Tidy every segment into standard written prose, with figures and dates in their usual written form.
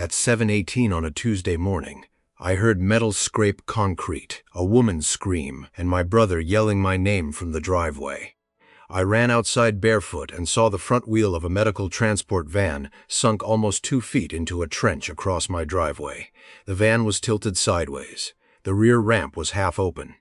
At 7:18 on a Tuesday morning, I heard metal scrape concrete, a woman scream, and my brother yelling my name from the driveway. I ran outside barefoot and saw the front wheel of a medical transport van sunk almost 2 feet into a trench across my driveway. The van was tilted sideways. The rear ramp was half open.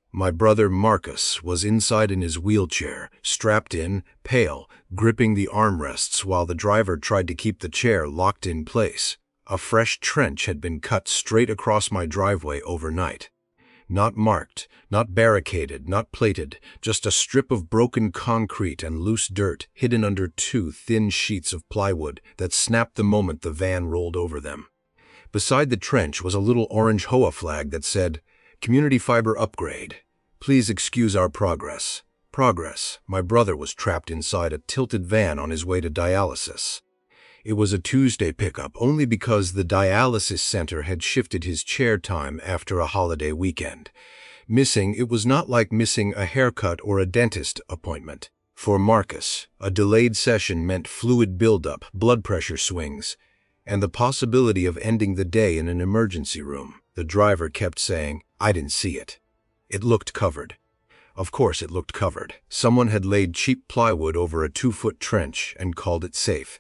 My brother Marcus was inside in his wheelchair, strapped in, pale, gripping the armrests while the driver tried to keep the chair locked in place. A fresh trench had been cut straight across my driveway overnight. Not marked, not barricaded, not plated, just a strip of broken concrete and loose dirt hidden under 2 thin sheets of plywood that snapped the moment the van rolled over them. Beside the trench was a little orange HOA flag that said, "Community Fiber Upgrade. Please excuse our progress." Progress. My brother was trapped inside a tilted van on his way to dialysis. It was a Tuesday pickup only because the dialysis center had shifted his chair time after a holiday weekend. Missing, it was not like missing a haircut or a dentist appointment. For Marcus, a delayed session meant fluid buildup, blood pressure swings, and the possibility of ending the day in an emergency room. The driver kept saying, "I didn't see it. It looked covered." Of course it looked covered. Someone had laid cheap plywood over a 2-foot trench and called it safe.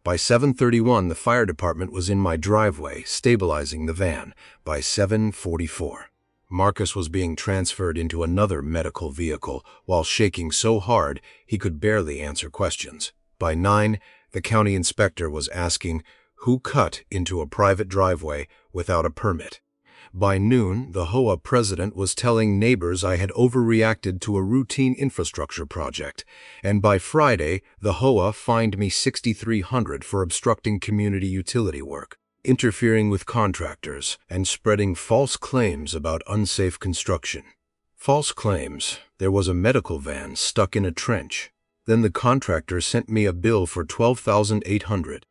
By 7:31, the fire department was in my driveway, stabilizing the van. By 7:44, Marcus was being transferred into another medical vehicle while shaking so hard he could barely answer questions. By 9, the county inspector was asking who cut into a private driveway without a permit. By noon, the HOA president was telling neighbors I had overreacted to a routine infrastructure project, and by Friday, the HOA fined me $6,300 for obstructing community utility work, interfering with contractors, and spreading false claims about unsafe construction. False claims. There was a medical van stuck in a trench. Then the contractor sent me a bill for $12,800.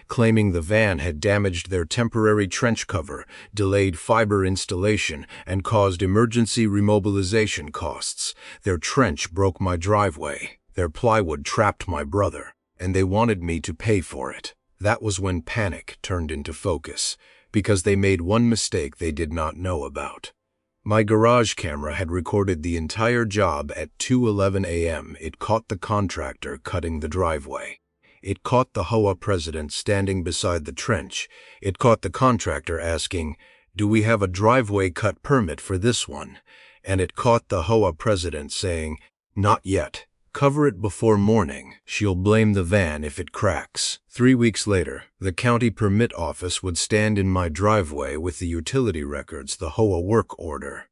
Claiming the van had damaged their temporary trench cover, delayed fiber installation, and caused emergency remobilization costs. Their trench broke my driveway. Their plywood trapped my brother, and they wanted me to pay for it. That was when panic turned into focus, because they made one mistake they did not know about. My garage camera had recorded the entire job at 2:11 a.m. It caught the contractor cutting the driveway. It caught the HOA president standing beside the trench. It caught the contractor asking, "Do we have a driveway cut permit for this one?" And it caught the HOA president saying, "Not yet. Cover it before morning. She'll blame the van if it cracks." 3 weeks later, the county permit office would stand in my driveway with the utility records, the HOA work order,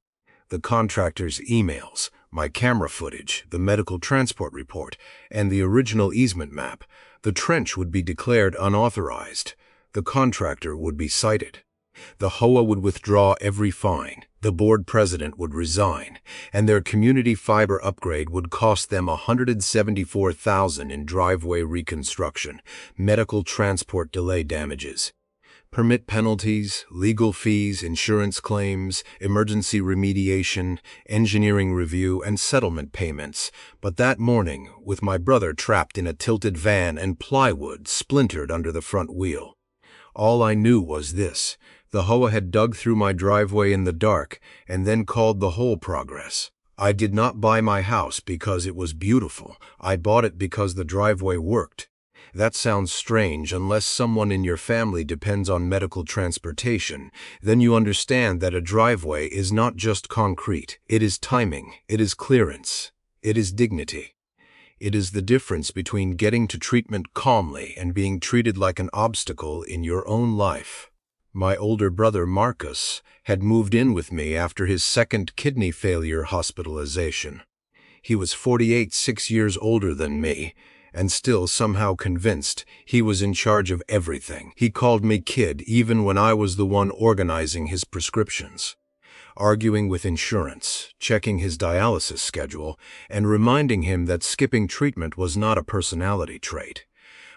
the contractor's emails, my camera footage, the medical transport report, and the original easement map. The trench would be declared unauthorized. The contractor would be cited. The HOA would withdraw every fine. The board president would resign, and their community fiber upgrade would cost them $174,000 in driveway reconstruction, medical transport delay damages, permit penalties, legal fees, insurance claims, emergency remediation, engineering review, and settlement payments. But that morning, with my brother trapped in a tilted van and plywood splintered under the front wheel, all I knew was this: the HOA had dug through my driveway in the dark and then called the whole progress. I did not buy my house because it was beautiful. I bought it because the driveway worked. That sounds strange unless someone in your family depends on medical transportation. Then you understand that a driveway is not just concrete. It is timing. It is clearance. It is dignity. It is the difference between getting to treatment calmly and being treated like an obstacle in your own life. My older brother Marcus had moved in with me after his second kidney failure hospitalization. He was 48, 6 years older than me, and still somehow convinced he was in charge of everything. He called me kid even when I was the one organizing his prescriptions, arguing with insurance, checking his dialysis schedule, and reminding him that skipping treatment was not a personality trait.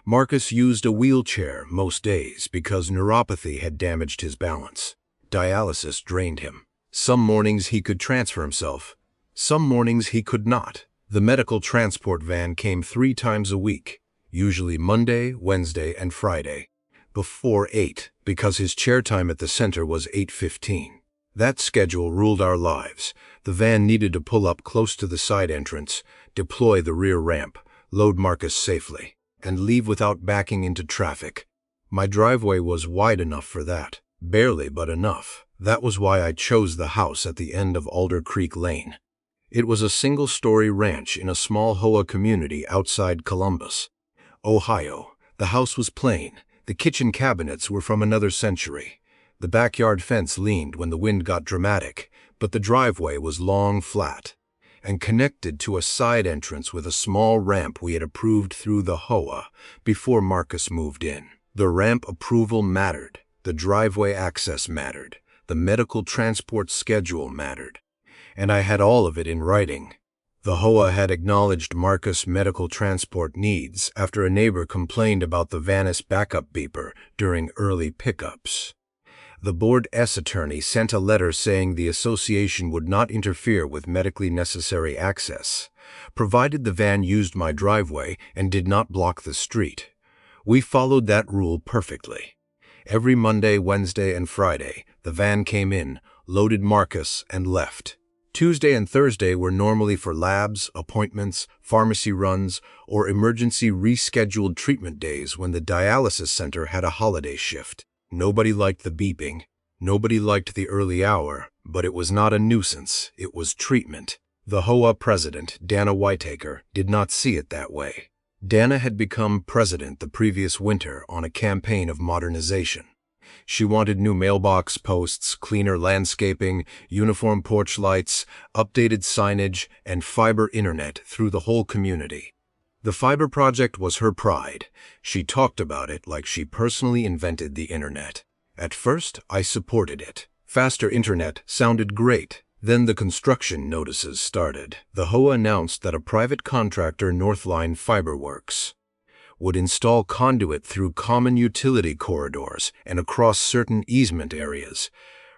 Marcus used a wheelchair most days because neuropathy had damaged his balance. Dialysis drained him. Some mornings he could transfer himself. Some mornings he could not. The medical transport van came 3 times a week, usually Monday, Wednesday, and Friday. before 8 because his chair time at the center was 8:15. That schedule ruled our lives. The van needed to pull up close to the side entrance, deploy the rear ramp, load Marcus safely, and leave without backing into traffic. My driveway was wide enough for that. Barely, but enough. That was why I chose the house at the end of Alder Creek Lane. It was a single-story ranch in a small HOA community outside Columbus, Ohio. The house was plain. The kitchen cabinets were from another century. The backyard fence leaned when the wind got dramatic, but the driveway was long, flat, and connected to a side entrance with a small ramp we had approved through the HOA before Marcus moved in. The ramp approval mattered. The driveway access mattered. The medical transport schedule mattered. And I had all of it in writing. The HOA had acknowledged Marcus' medical transport needs after a neighbor complained about the van's backup beeper during early pickups. The board's attorney sent a letter saying the association would not interfere with medically necessary access, provided the van used my driveway and did not block the street. We followed that rule perfectly. Every Monday, Wednesday, and Friday, the van came in, loaded Marcus, and left. Tuesday and Thursday were normally for labs, appointments, pharmacy runs, or emergency rescheduled treatment days when the dialysis center had a holiday shift. Nobody liked the beeping. Nobody liked the early hour, but it was not a nuisance. It was treatment. The HOA president, Dana Whitaker, did not see it that way. Dana had become president the previous winter on a campaign of modernization. She wanted new mailbox posts, cleaner landscaping, uniform porch lights, updated signage, and fiber internet through the whole community. The fiber project was her pride. She talked about it like she personally invented the internet. At first, I supported it. Faster internet sounded great. Then the construction notices started. The HOA announced that a private contractor, Northline Fiberworks, would install conduit through common utility corridors and across certain easement areas.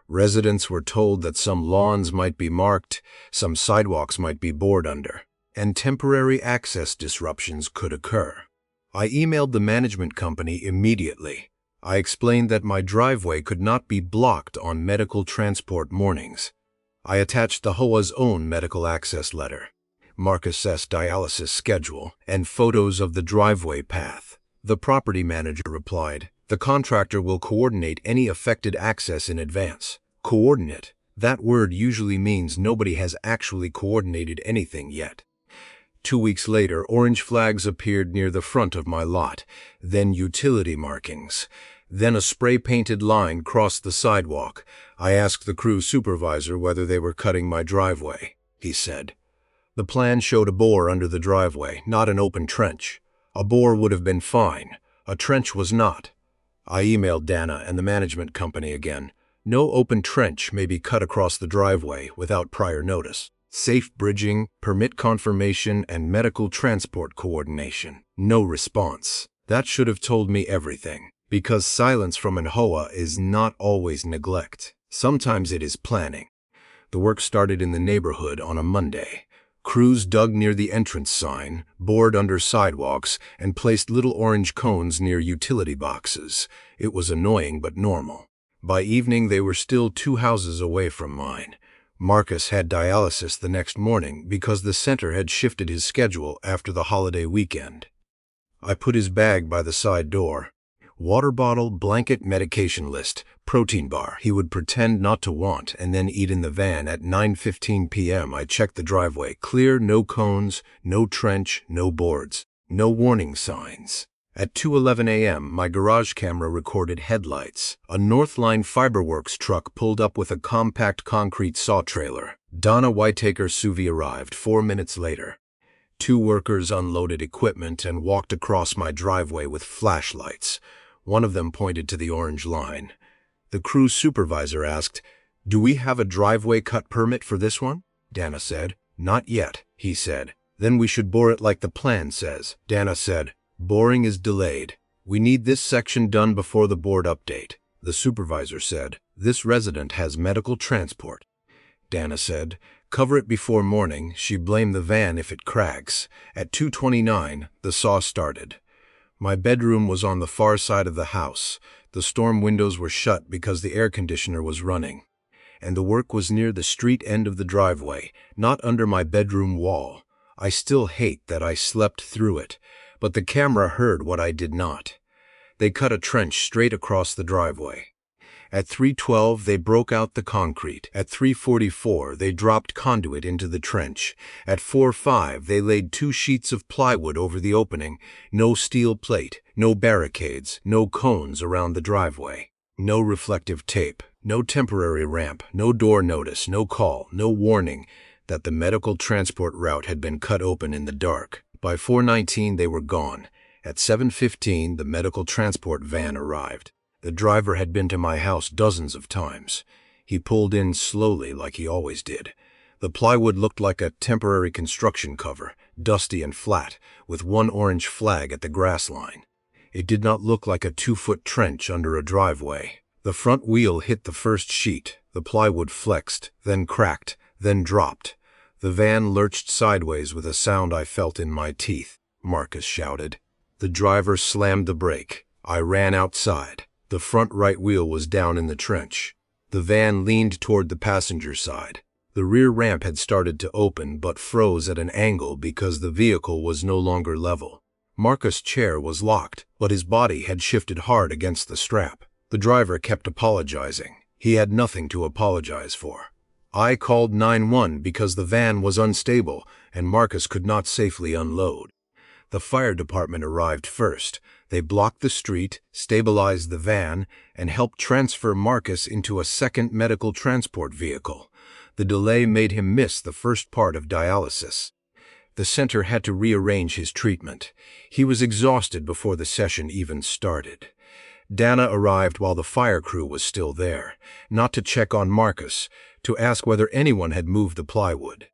Residents were told that some lawns might be marked, some sidewalks might be bored under, and temporary access disruptions could occur. I emailed the management company immediately. I explained that my driveway could not be blocked on medical transport mornings. I attached the HOA's own medical access letter, Marcus's dialysis schedule, and photos of the driveway path. The property manager replied, "The contractor will coordinate any affected access in advance." Coordinate. That word usually means nobody has actually coordinated anything yet. 2 weeks later, orange flags appeared near the front of my lot, then utility markings. Then a spray-painted line crossed the sidewalk. I asked the crew supervisor whether they were cutting my driveway. He said, "The plan showed a bore under the driveway, not an open trench. A bore would have been fine. A trench was not." I emailed Dana and the management company again. No open trench may be cut across the driveway without prior notice. Safe bridging, permit confirmation, and medical transport coordination. No response. That should have told me everything. Because silence from an HOA is not always neglect. Sometimes it is planning. The work started in the neighborhood on a Monday. Crews dug near the entrance sign, bored under sidewalks, and placed little orange cones near utility boxes. It was annoying but normal. By evening, they were still 2 houses away from mine. Marcus had dialysis the next morning because the center had shifted his schedule after the holiday weekend. I put his bag by the side door. Water bottle, blanket, medication list, protein bar he would pretend not to want and then eat in the van. At 9:15 p.m. I checked the driveway. Clear, no cones, no trench, no boards, no warning signs. At 2:11 a.m., my garage camera recorded headlights. A Northline Fiberworks truck pulled up with a compact concrete saw trailer. Dana Whitaker SUV arrived 4 minutes later. 2 workers unloaded equipment and walked across my driveway with flashlights. One of them pointed to the orange line. The crew supervisor asked, "Do we have a driveway cut permit for this one?" Dana said, "Not yet," he said. "Then we should bore it like the plan says." Dana said, "Boring is delayed. We need this section done before the board update." The supervisor said, "This resident has medical transport." Dana said, "Cover it before morning. She blamed the van if it cracks." At 2:29, the saw started. My bedroom was on the far side of the house. The storm windows were shut because the air conditioner was running. And the work was near the street end of the driveway, not under my bedroom wall. I still hate that I slept through it, but the camera heard what I did not. They cut a trench straight across the driveway. At 3:12, they broke out the concrete. At 3:44, they dropped conduit into the trench. At 4:05, they laid 2 sheets of plywood over the opening. No steel plate, no barricades, no cones around the driveway. No reflective tape, no temporary ramp, no door notice, no call, no warning that the medical transport route had been cut open in the dark. By 4:19, they were gone. At 7:15, the medical transport van arrived. The driver had been to my house dozens of times. He pulled in slowly like he always did. The plywood looked like a temporary construction cover, dusty and flat, with one orange flag at the grass line. It did not look like a 2-foot trench under a driveway. The front wheel hit the first sheet. The plywood flexed, then cracked, then dropped. The van lurched sideways with a sound I felt in my teeth. Marcus shouted. The driver slammed the brake. I ran outside. The front right wheel was down in the trench. The van leaned toward the passenger side. The rear ramp had started to open but froze at an angle because the vehicle was no longer level. Marcus' chair was locked, but his body had shifted hard against the strap. The driver kept apologizing. He had nothing to apologize for. I called 911 because the van was unstable and Marcus could not safely unload. The fire department arrived first. They blocked the street, stabilized the van, and helped transfer Marcus into a second medical transport vehicle. The delay made him miss the first part of dialysis. The center had to rearrange his treatment. He was exhausted before the session even started. Dana arrived while the fire crew was still there, not to check on Marcus, to ask whether anyone had moved the plywood.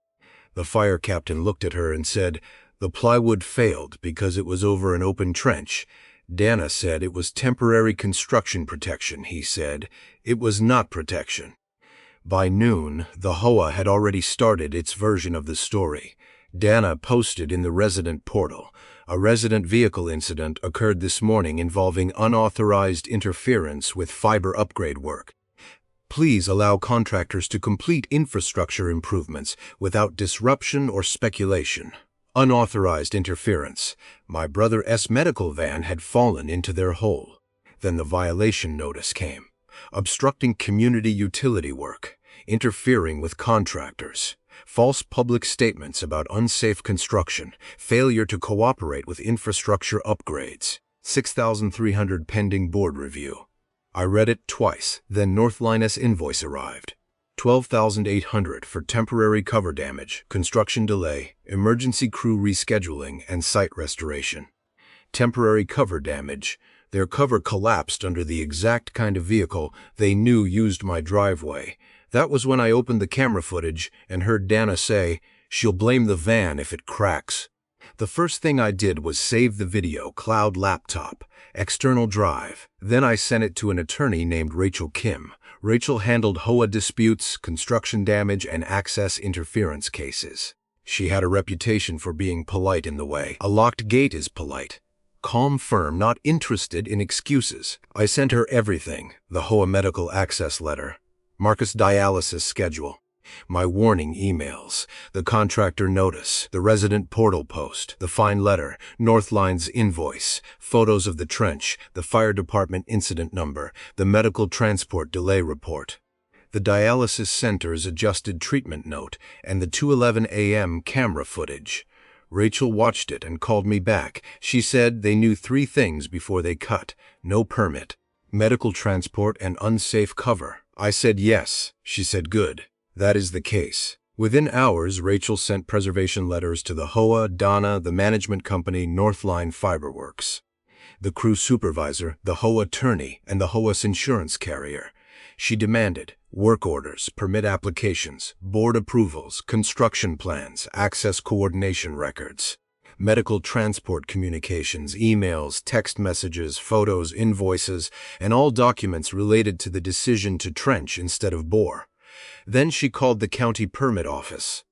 The fire captain looked at her and said, "The plywood failed because it was over an open trench." Dana said it was temporary construction protection, he said. It was not protection. By noon, the HOA had already started its version of the story. Dana posted in the resident portal, "A resident vehicle incident occurred this morning involving unauthorized interference with fiber upgrade work. Please allow contractors to complete infrastructure improvements without disruption or speculation. Unauthorized interference. My brother's medical van had fallen into their hole." Then the violation notice came. Obstructing community utility work, interfering with contractors, false public statements about unsafe construction, failure to cooperate with infrastructure upgrades, 6,300 pending board review. I read it twice, then Northline's invoice arrived. 12,800 for temporary cover damage, construction delay, emergency crew rescheduling, and site restoration. Temporary cover damage. Their cover collapsed under the exact kind of vehicle they knew used my driveway. That was when I opened the camera footage and heard Dana say, "She'll blame the van if it cracks." The first thing I did was save the video, cloud laptop, external drive. Then I sent it to an attorney named Rachel Kim. Rachel handled HOA disputes, construction damage, and access interference cases. She had a reputation for being polite in the way a locked gate is polite. Calm, firm, not interested in excuses. I sent her everything: the HOA medical access letter, Marcus dialysis schedule, my warning emails, the contractor notice, the resident portal post, the fine letter, Northline's invoice, photos of the trench, the fire department incident number, the medical transport delay report, the dialysis center's adjusted treatment note, and the 2:11 a.m. camera footage. Rachel watched it and called me back. She said they knew 3 things before they cut: no permit, medical transport, and unsafe cover. I said yes. She said good. That is the case. Within hours, Rachel sent preservation letters to the HOA, Dana, the management company, Northline Fiberworks, the crew supervisor, the HOA attorney, and the HOA's insurance carrier. She demanded work orders, permit applications, board approvals, construction plans, access coordination records, medical transport communications, emails, text messages, photos, invoices, and all documents related to the decision to trench instead of bore. Then she called the county permit office.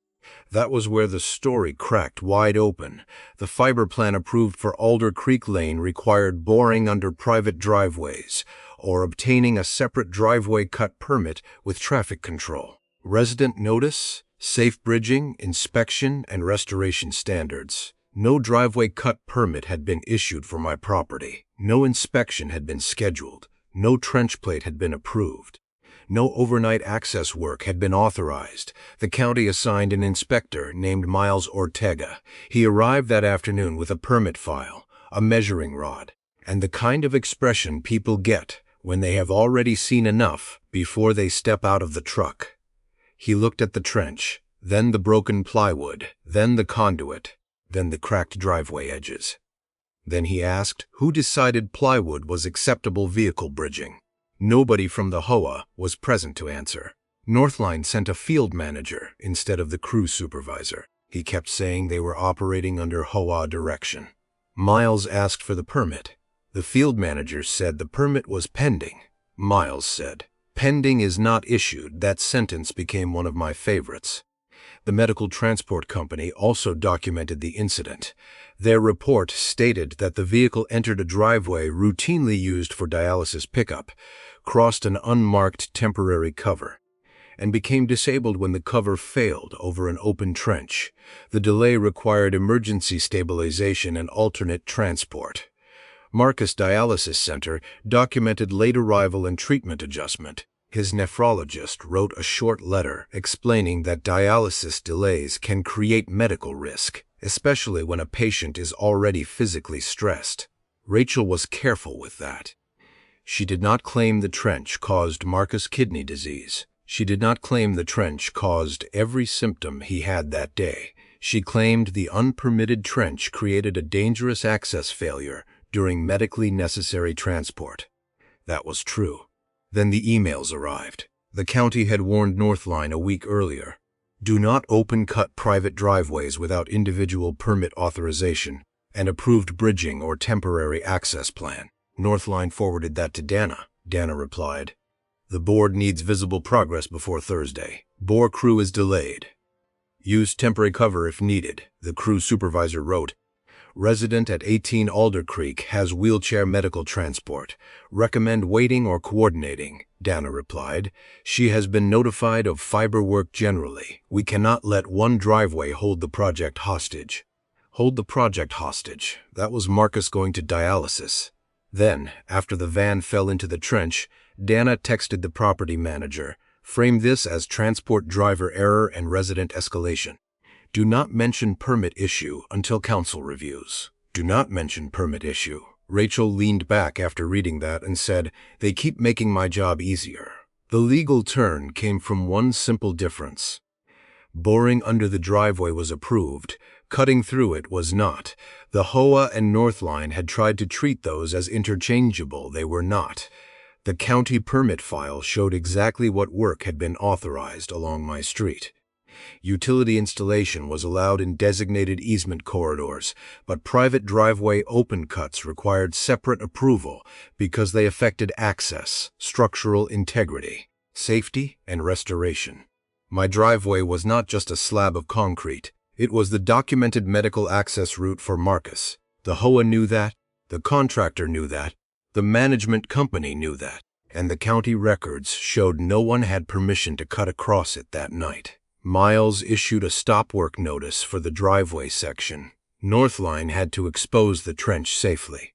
That was where the story cracked wide open. The fiber plan approved for Alder Creek Lane required boring under private driveways or obtaining a separate driveway cut permit with traffic control. Resident notice, safe bridging, inspection, and restoration standards. No driveway cut permit had been issued for my property. No inspection had been scheduled. No trench plate had been approved. No overnight access work had been authorized. The county assigned an inspector named Miles Ortega. He arrived that afternoon with a permit file, a measuring rod, and the kind of expression people get when they have already seen enough before they step out of the truck. He looked at the trench, then the broken plywood, then the conduit, then the cracked driveway edges. Then he asked who decided plywood was acceptable vehicle bridging. Nobody from the HOA was present to answer. Northline sent a field manager instead of the crew supervisor. He kept saying they were operating under HOA direction. Miles asked for the permit. The field manager said the permit was pending. Miles said, "Pending is not issued." That sentence became one of my favorites. The medical transport company also documented the incident. Their report stated that the vehicle entered a driveway routinely used for dialysis pickup, crossed an unmarked temporary cover, and became disabled when the cover failed over an open trench. The delay required emergency stabilization and alternate transport. Marcus Dialysis Center documented late arrival and treatment adjustment. His nephrologist wrote a short letter explaining that dialysis delays can create medical risk, especially when a patient is already physically stressed. Rachel was careful with that. She did not claim the trench caused Marcus kidney disease. She did not claim the trench caused every symptom he had that day. She claimed the unpermitted trench created a dangerous access failure during medically necessary transport. That was true. Then the emails arrived. The county had warned Northline a week earlier. Do not open-cut private driveways without individual permit authorization and approved bridging or temporary access plan. Northline forwarded that to Dana. Dana replied, "The board needs visible progress before Thursday. Bore crew is delayed. Use temporary cover if needed." The crew supervisor wrote, "Resident at 18 Alder Creek has wheelchair medical transport. Recommend waiting or coordinating." Dana replied, "She has been notified of fiber work generally. We cannot let one driveway hold the project hostage." Hold the project hostage. That was Marcus going to dialysis. Then, after the van fell into the trench, Dana texted the property manager, "Frame this as transport driver error and resident escalation. Do not mention permit issue until council reviews." Do not mention permit issue. Rachel leaned back after reading that and said, "They keep making my job easier." The legal turn came from one simple difference. Boring under the driveway was approved. Cutting through it was not. The HOA and Northline had tried to treat those as interchangeable. They were not. The county permit file showed exactly what work had been authorized along my street. Utility installation was allowed in designated easement corridors, but private driveway open cuts required separate approval because they affected access, structural integrity, safety, and restoration. My driveway was not just a slab of concrete. It was the documented medical access route for Marcus. The HOA knew that, the contractor knew that, the management company knew that, and the county records showed no one had permission to cut across it that night. Miles issued a stop work notice for the driveway section. Northline had to expose the trench safely.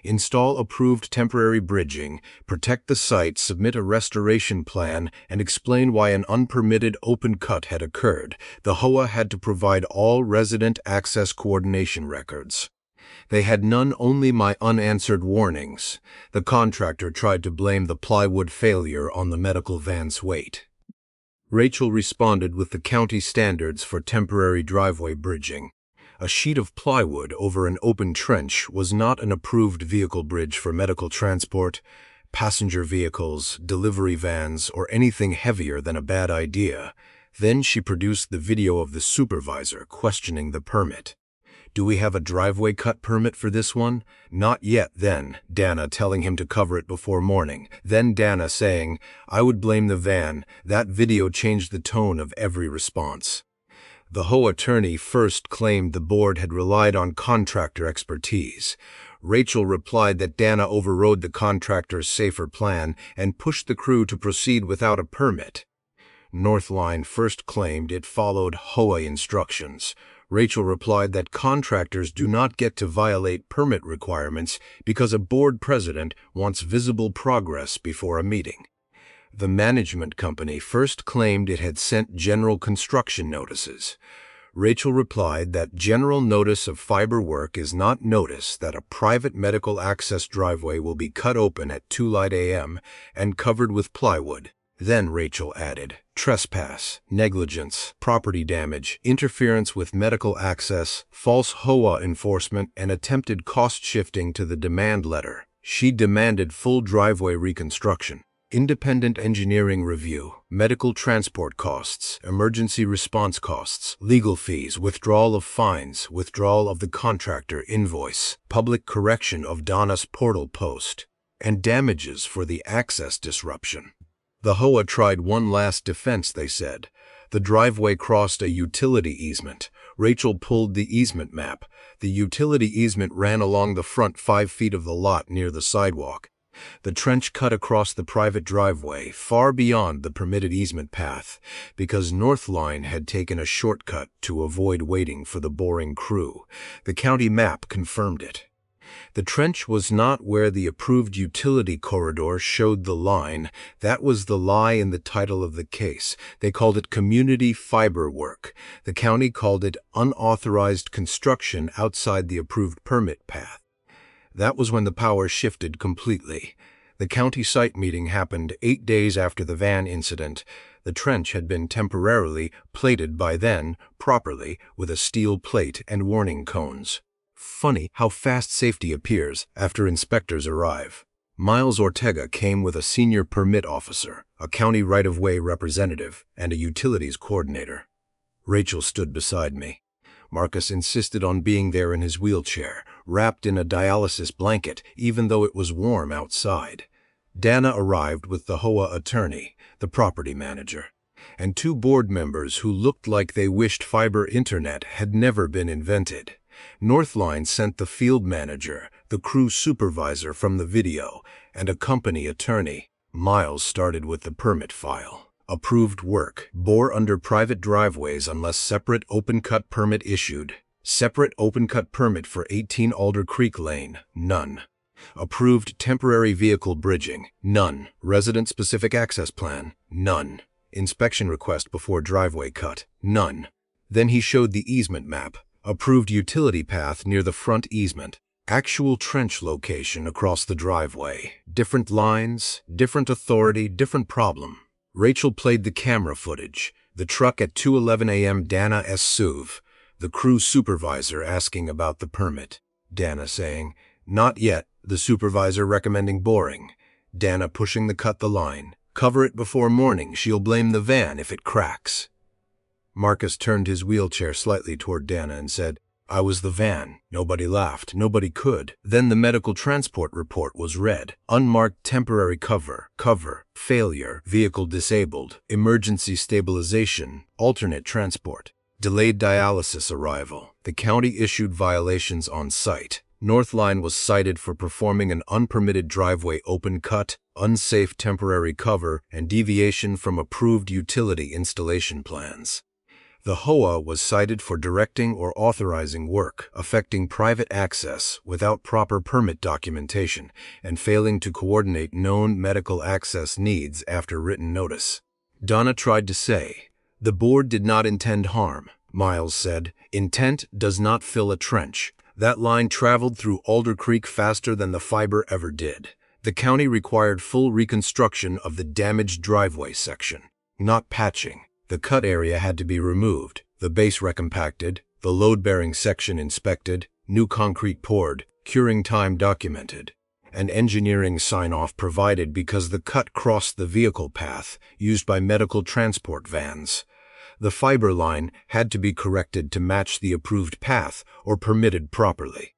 Install approved temporary bridging, protect the site, submit a restoration plan, and explain why an unpermitted open cut had occurred. The HOA had to provide all resident access coordination records. They had none, only my unanswered warnings. The contractor tried to blame the plywood failure on the medical van's weight. Rachel responded with the county standards for temporary driveway bridging. A sheet of plywood over an open trench was not an approved vehicle bridge for medical transport, passenger vehicles, delivery vans, or anything heavier than a bad idea. Then she produced the video of the supervisor questioning the permit. "Do we have a driveway cut permit for this one?" "Not yet." Then Dana telling him to cover it before morning. Then Dana saying, "I would blame the van." That video changed the tone of every response. The HOA attorney first claimed the board had relied on contractor expertise. Rachel replied that Dana overrode the contractor's safer plan and pushed the crew to proceed without a permit. Northline first claimed it followed HOA instructions. Rachel replied that contractors do not get to violate permit requirements because a board president wants visible progress before a meeting. The management company first claimed it had sent general construction notices. Rachel replied that general notice of fiber work is not notice that a private medical access driveway will be cut open at 2 light a.m. and covered with plywood. Then Rachel added, trespass, negligence, property damage, interference with medical access, false HOA enforcement, and attempted cost shifting to the demand letter. She demanded full driveway reconstruction, independent engineering review, medical transport costs, emergency response costs, legal fees, withdrawal of fines, withdrawal of the contractor invoice, public correction of Donna's portal post, and damages for the access disruption. The HOA tried one last defense, they said. The driveway crossed a utility easement. Rachel pulled the easement map. The utility easement ran along the front 5 feet of the lot near the sidewalk. The trench cut across the private driveway, far beyond the permitted easement path, because Northline had taken a shortcut to avoid waiting for the boring crew. The county map confirmed it. The trench was not where the approved utility corridor showed the line. That was the lie in the title of the case. They called it community fiber work. The county called it unauthorized construction outside the approved permit path. That was when the power shifted completely. The county site meeting happened 8 days after the van incident. The trench had been temporarily plated by then, properly, with a steel plate and warning cones. Funny how fast safety appears after inspectors arrive. Miles Ortega came with a senior permit officer, a county right-of-way representative, and a utilities coordinator. Rachel stood beside me. Marcus insisted on being there in his wheelchair, wrapped in a dialysis blanket, even though it was warm outside. Dana arrived with the HOA attorney, the property manager, and 2 board members who looked like they wished fiber internet had never been invented. Northline sent the field manager, the crew supervisor from the video, and a company attorney. Miles started with the permit file. Approved work. Bore under private driveways unless separate open-cut permit issued. Separate open-cut permit for 18 Alder Creek Lane. None. Approved temporary vehicle bridging. None. Resident-specific access plan. None. Inspection request before driveway cut. None. Then he showed the easement map. Approved utility path near the front easement. Actual trench location across the driveway. Different lines, different authority, different problem. Rachel played the camera footage. The truck at 2:11 a.m. Dana S. SUV. The crew supervisor asking about the permit. Dana saying, not yet. The supervisor recommending boring. Dana pushing the line. Cover it before morning. She'll blame the van if it cracks. Marcus turned his wheelchair slightly toward Dana and said, I was the van. Nobody laughed. Nobody could. Then the medical transport report was read. Unmarked temporary cover, failure, vehicle disabled, emergency stabilization, alternate transport, delayed dialysis arrival. The county issued violations on site. Northline was cited for performing an unpermitted driveway open cut, unsafe temporary cover, and deviation from approved utility installation plans. The HOA was cited for directing or authorizing work affecting private access without proper permit documentation and failing to coordinate known medical access needs after written notice. Donna tried to say, the board did not intend harm. Miles said, intent does not fill a trench. That line traveled through Alder Creek faster than the fiber ever did. The county required full reconstruction of the damaged driveway section, not patching. The cut area had to be removed, the base recompacted, the load-bearing section inspected, new concrete poured, curing time documented, and engineering sign-off provided because the cut crossed the vehicle path used by medical transport vans. The fiber line had to be corrected to match the approved path or permitted properly.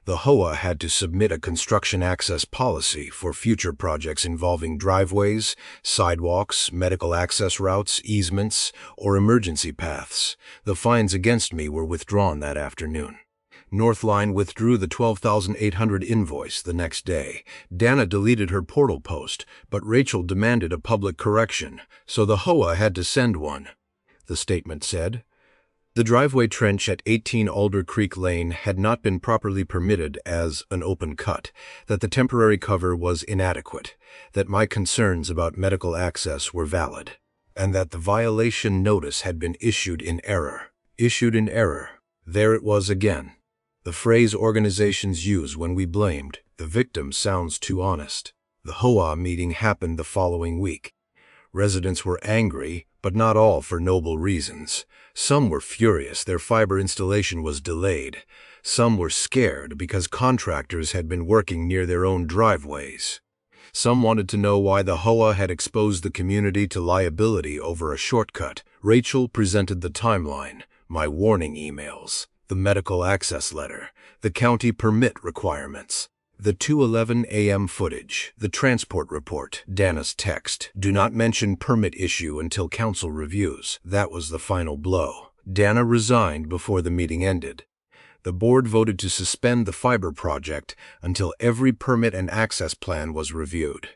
The HOA had to submit a construction access policy for future projects involving driveways, sidewalks, medical access routes, easements, or emergency paths. The fines against me were withdrawn that afternoon. Northline withdrew the $12,800 invoice the next day. Dana deleted her portal post, but Rachel demanded a public correction, so the HOA had to send one. The statement said, "The driveway trench at 18 Alder Creek Lane had not been properly permitted as an open cut, that the temporary cover was inadequate, that my concerns about medical access were valid, and that the violation notice had been issued in error." Issued in error. There it was again. The phrase organizations use when we blamed the victim sounds too honest. The HOA meeting happened the following week. Residents were angry, but not all for noble reasons. Some were furious their fiber installation was delayed. Some were scared because contractors had been working near their own driveways. Some wanted to know why the HOA had exposed the community to liability over a shortcut. Rachel presented the timeline, my warning emails, the medical access letter, the county permit requirements, the 2:11 a.m. footage, the transport report, Dana's text, "Do not mention permit issue until council reviews." That was the final blow. Dana resigned before the meeting ended. The board voted to suspend the fiber project until every permit and access plan was reviewed.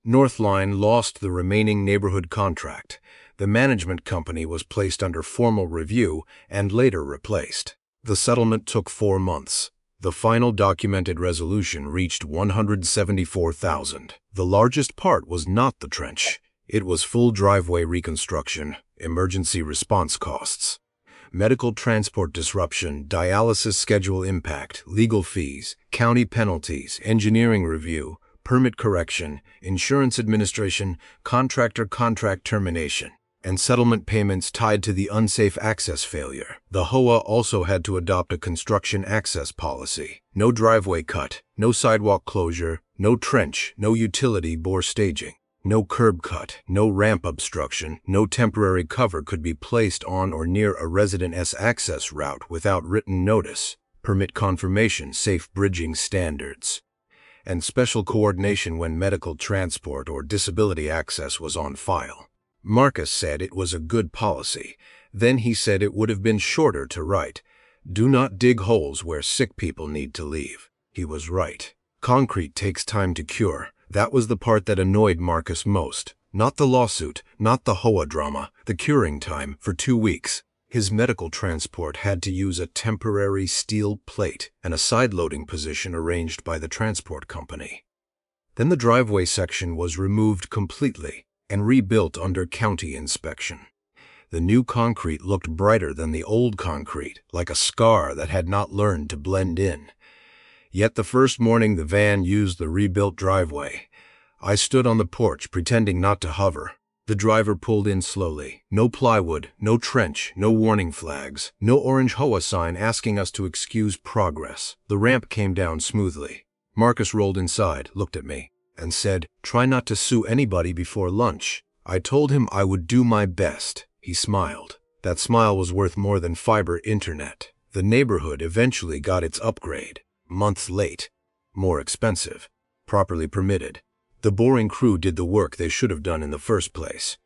Northline lost the remaining neighborhood contract. The management company was placed under formal review and later replaced. The settlement took 4 months. The final documented resolution reached $174,000. The largest part was not the trench. It was full driveway reconstruction, emergency response costs, medical transport disruption, dialysis schedule impact, legal fees, county penalties, engineering review, permit correction, insurance administration, contractor contract termination, and settlement payments tied to the unsafe access failure. The HOA also had to adopt a construction access policy. No driveway cut, no sidewalk closure, no trench, no utility bore staging, no curb cut, no ramp obstruction, no temporary cover could be placed on or near a resident's access route without written notice, permit confirmation, safe bridging standards, and special coordination when medical transport or disability access was on file. Marcus said it was a good policy. Then he said it would have been shorter to write. "Do not dig holes where sick people need to leave." He was right. Concrete takes time to cure. That was the part that annoyed Marcus most. Not the lawsuit, not the HOA drama, the curing time for 2 weeks. His medical transport had to use a temporary steel plate and a side-loading position arranged by the transport company. Then the driveway section was removed completely and rebuilt under county inspection. The new concrete looked brighter than the old concrete, like a scar that had not learned to blend in. Yet the first morning the van used the rebuilt driveway, I stood on the porch pretending not to hover. The driver pulled in slowly. No plywood, no trench, no warning flags, no orange HOA sign asking us to excuse progress. The ramp came down smoothly. Marcus rolled inside, looked at me, and said, "Try not to sue anybody before lunch." I told him I would do my best. He smiled. That smile was worth more than fiber internet. The neighborhood eventually got its upgrade. Months late. More expensive. Properly permitted. The boring crew did the work they should have done in the first place.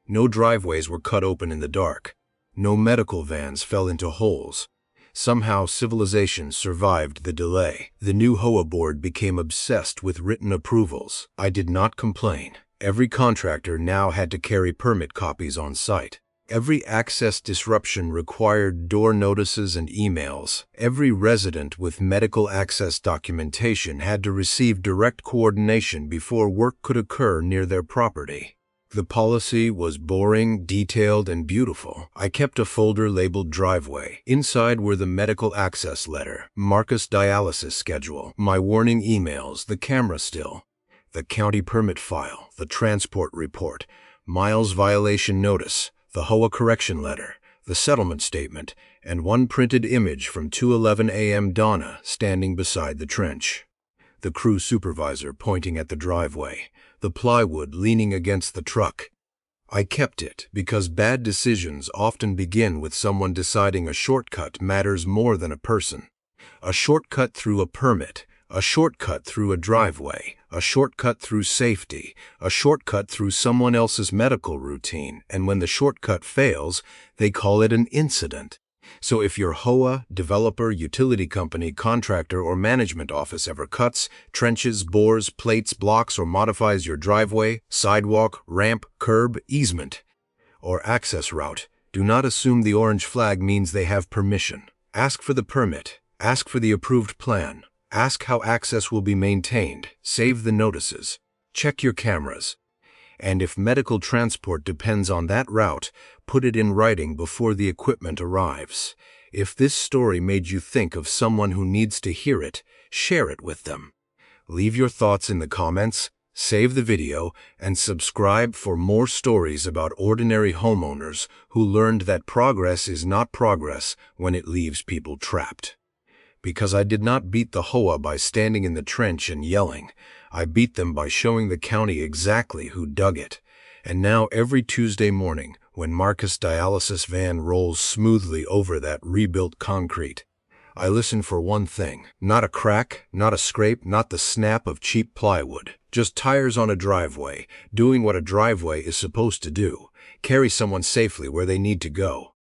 No driveways were cut open in the dark. No medical vans fell into holes. Somehow civilization survived the delay. The new HOA board became obsessed with written approvals. I did not complain. Every contractor now had to carry permit copies on site. Every access disruption required door notices and emails. Every resident with medical access documentation had to receive direct coordination before work could occur near their property. The policy was boring, detailed, and beautiful. I kept a folder labeled driveway. Inside were the medical access letter, Marcus dialysis schedule, my warning emails, the camera still, the county permit file, the transport report, miles violation notice, the HOA correction letter, the settlement statement, and one printed image from 2:11 a.m. Donna standing beside the trench. The crew supervisor pointing at the driveway, the plywood leaning against the truck. I kept it because bad decisions often begin with someone deciding a shortcut matters more than a person. A shortcut through a permit, a shortcut through a driveway, a shortcut through safety, a shortcut through someone else's medical routine, and when the shortcut fails, they call it an incident. So if your HOA, developer, utility company, contractor, or management office ever cuts, trenches, bores, plates, blocks, or modifies your driveway, sidewalk, ramp, curb, easement, or access route, do not assume the orange flag means they have permission. Ask for the permit. Ask for the approved plan. Ask how access will be maintained. Save the notices. Check your cameras. And if medical transport depends on that route, put it in writing before the equipment arrives. If this story made you think of someone who needs to hear it, share it with them. Leave your thoughts in the comments, save the video, and subscribe for more stories about ordinary homeowners who learned that progress is not progress when it leaves people trapped. Because I did not beat the HOA by standing in the trench and yelling. I beat them by showing the county exactly who dug it. And now every Tuesday morning, when Marcus' dialysis van rolls smoothly over that rebuilt concrete, I listen for one thing. Not a crack, not a scrape, not the snap of cheap plywood. Just tires on a driveway, doing what a driveway is supposed to do. Carry someone safely where they need to go.